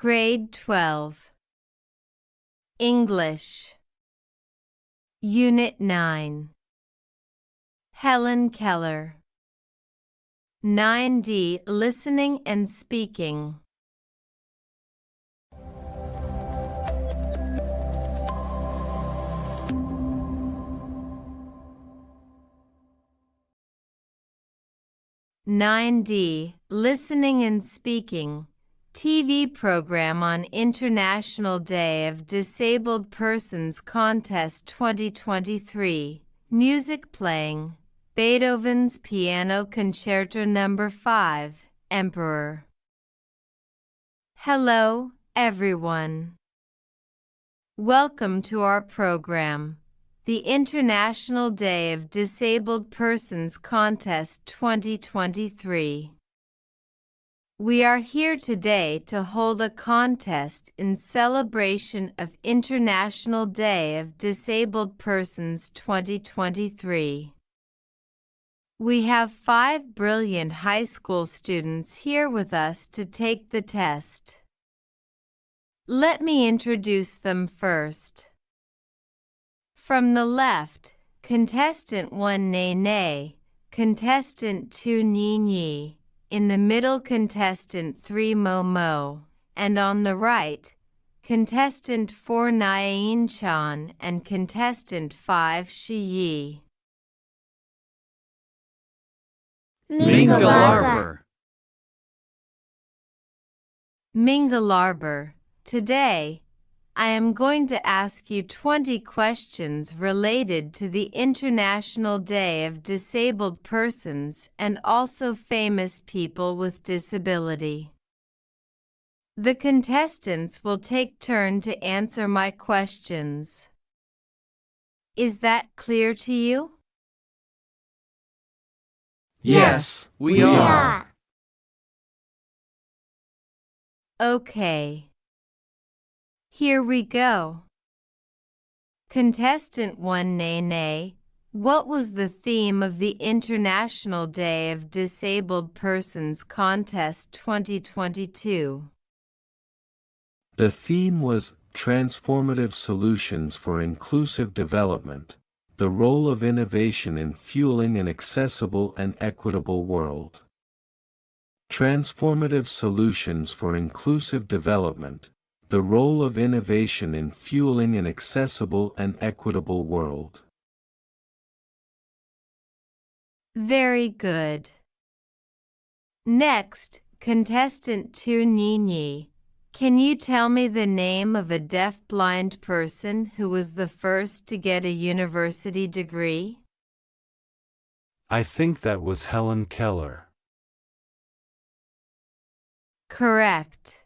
Grade 12. English. Unit 9. Hellen Keller. 9D. Listening and Speaking. Listening and Speaking, TV program on International Day of Disabled Persons Contest 2023. Music playing, Beethoven's Piano Concerto No. 5, Emperor. Hello, everyone. Welcome to our program, the International Day of Disabled Persons Contest 2023. We are here today to hold a contest in celebration of International Day of Disabled Persons 2023. We have 5 brilliant high school students here with us to take the test. Let me introduce them first. From the left, Contestant 1 Nene, Contestant 2 Nini, in the middle Contestant 3 Momo, and on the right, Contestant 4 Nyain Chan and Contestant 5 Shiyi. Mingalarber. Mingalarber. Today, I am going to ask you 20 questions related to the International Day of Disabled Persons and also famous people with disability. The contestants will take turn to answer my questions. Is that clear to you? Yes, we are. Okay. Here we go. Contestant 1 Nene, what was the theme of the International Day of Disabled Persons Contest 2022? The theme was Transformative Solutions for Inclusive Development, the role of innovation in fueling an accessible and equitable world. Transformative Solutions for Inclusive Development, the role of innovation in fueling an accessible and equitable world. Very good. Next, Contestant 2 Nini, can you tell me the name of a deaf-blind person who was the first to get a university degree? I think that was Hellen Keller. Correct.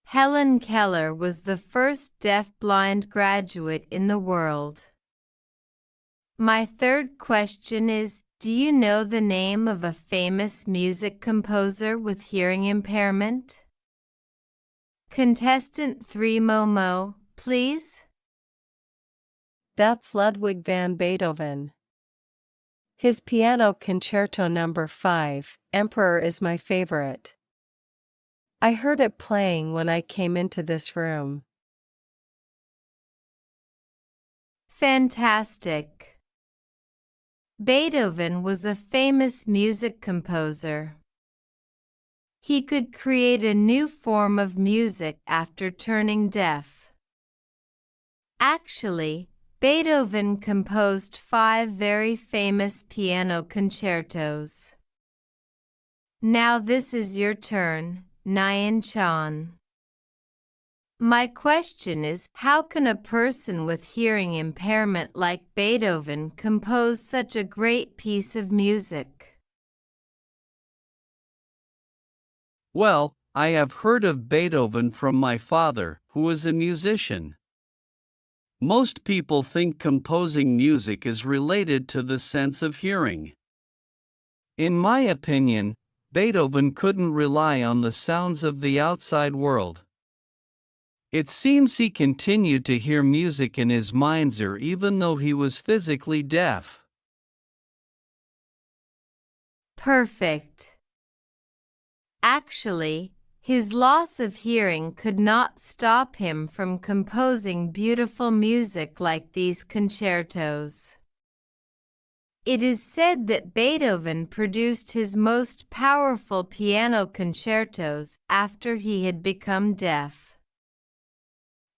Hellen Keller was the first deaf-blind graduate in the world. My third question is, do you know the name of a famous music composer with hearing impairment? Contestant 3 Momo, please. That's Ludwig van Beethoven. His Piano Concerto No. 5, Emperor, is my favorite. I heard it playing when I came into this room. Fantastic. Beethoven was a famous music composer. He could create a new form of music after turning deaf. Actually, Beethoven composed 5 very famous piano concertos. Now this is your turn, Nyan Chan. My question is, how can a person with hearing impairment like Beethoven compose such a great piece of music? Well, I have heard of Beethoven from my father, who is a musician. Most people think composing music is related to the sense of hearing. In my opinion, Beethoven couldn't rely on the sounds of the outside world. It seems he continued to hear music in his mind's ear even though he was physically deaf. Perfect. Actually, His loss of hearing could not stop him from composing beautiful music like these concertos. It is said that Beethoven produced his most powerful piano concertos after he had become deaf.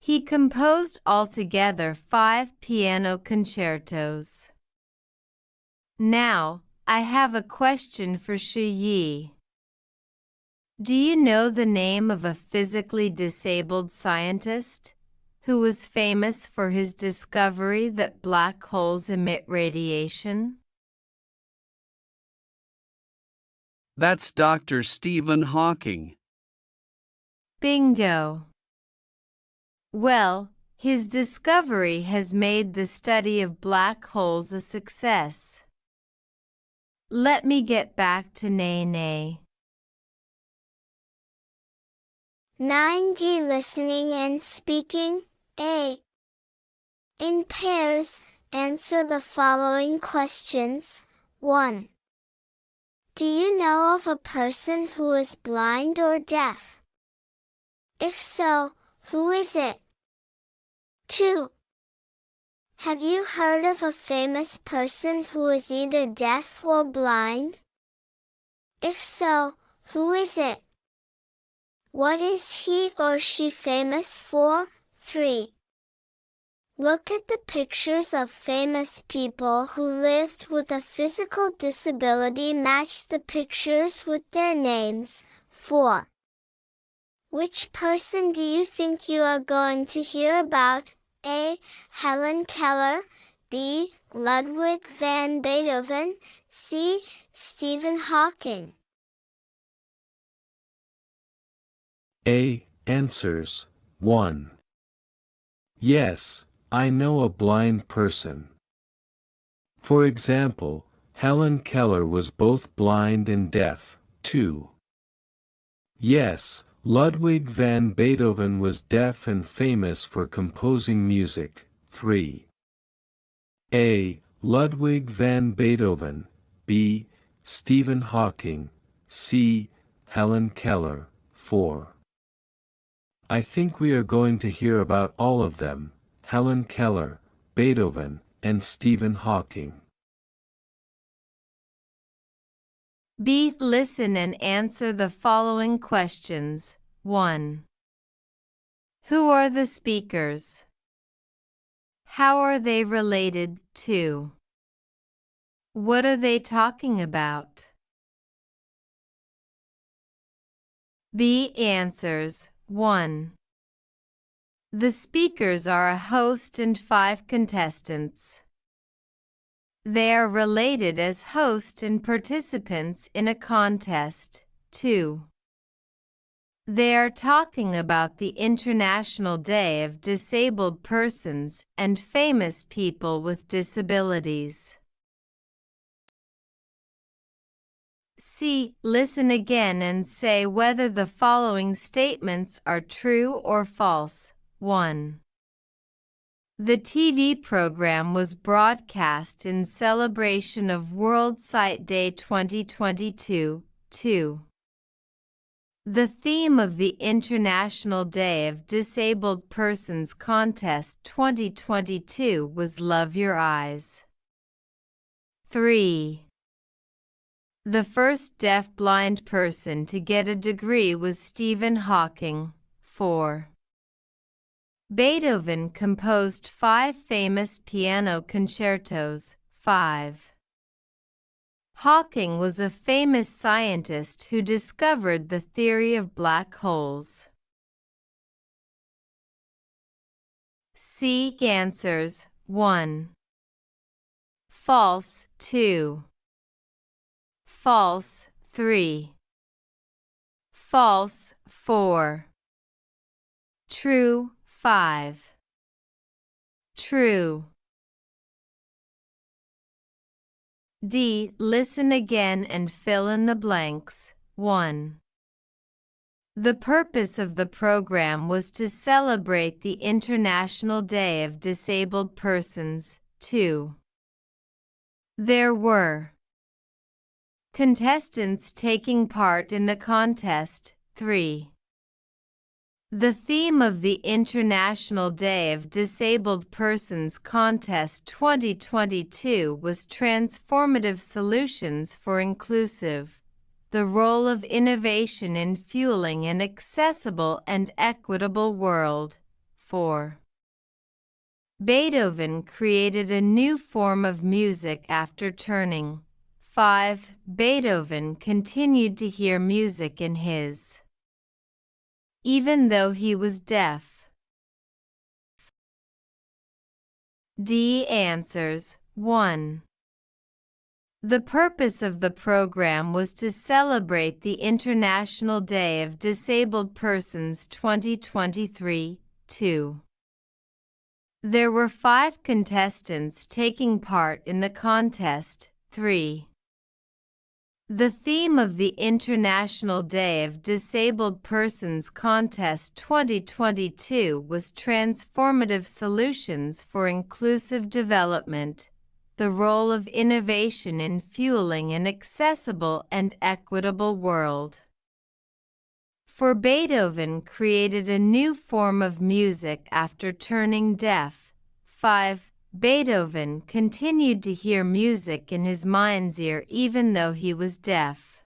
He composed altogether 5 piano concertos. Now, I have a question for Shu Yi. Do you know the name of a physically disabled scientist who was famous for his discovery that black holes emit radiation? That's Dr. Stephen Hawking. Bingo! Well, his discovery has made the study of black holes a success. Let me get back to Nene. 9G listening and speaking. A. In pairs, answer the following questions. 1. Do you know of a person who is blind or deaf? If so, who is it? 2. Have you heard of a famous person who is either deaf or blind? If so, who is it? What is he or she famous for? 3. Look at the pictures of famous people who lived with a physical disability. Match the pictures with their names. 4. Which person do you think you are going to hear about? A. Hellen Keller, B. Ludwig van Beethoven, C. Stephen Hawking. A. Answers. 1. Yes, I know a blind person. For example, Helen Keller was both blind and deaf. 2. Yes, Ludwig van Beethoven was deaf and famous for composing music. 3. A. Ludwig van Beethoven, B. Stephen Hawking, C. Helen Keller. 4. I think we are going to hear about all of them, Helen Keller, Beethoven, and Stephen Hawking. B. Listen and answer the following questions. 1. Who are the speakers? How are they related? 2. What are they talking about? B. Answers. 1. The speakers are a host and 5 contestants. They are related as host and participants in a contest. 2. They are talking about the International Day of Disabled Persons and famous people with disabilities. C. Listen again and say whether the following statements are true or false. 1. The TV program was broadcast in celebration of World Sight Day 2022. 2. The theme of the International Day of Disabled Persons Contest 2022 was Love Your Eyes. 3. The first deaf-blind person to get a degree was Stephen Hawking. 4. Beethoven composed 5 famous piano concertos. 5. Hawking was a famous scientist who discovered the theory of black holes. C. Answers. 1. False. 2. False. 3. False. 4. True. 5. True. D. Listen again and fill in the blanks. 1. The purpose of the program was to celebrate the International Day of Disabled Persons. 2. There were contestants taking part in the contest. 3. The theme of the International Day of Disabled Persons Contest 2022 was Transformative Solutions for Inclusive, the role of innovation in fueling an accessible and equitable world. 4. Beethoven created a new form of music after turning. 5. Beethoven continued to hear music in his even though he was deaf. D. Answers. 1. The purpose of the program was to celebrate the International Day of Disabled Persons 2023. 2. There were 5 contestants taking part in the contest. 3. The theme of the International Day of Disabled Persons Contest 2022 was Transformative Solutions for Inclusive Development, the role of innovation in fueling an accessible and equitable world. For Beethoven created a new form of music after turning deaf. 5. Beethoven continued to hear music in his mind's ear even though he was deaf.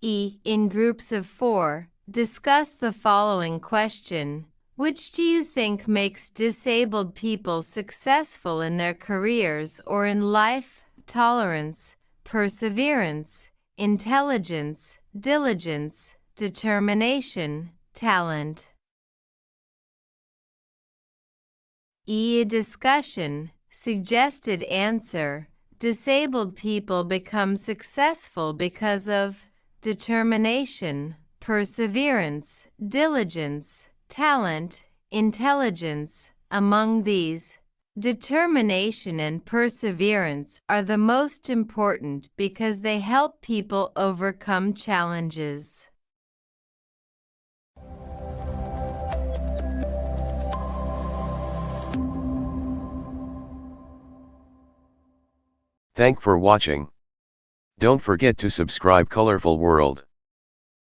E. In groups of 4, discuss the following question. Which do you think makes disabled people successful in their careers or in life? Tolerance, perseverance, intelligence, diligence, determination, talent. E. A discussion. Suggested answer. Disabled people become successful because of determination, perseverance, diligence, talent, intelligence. Among these, determination and perseverance are the most important because they help people overcome challenges. Thank for watching. Don't forget to subscribe Colorful World.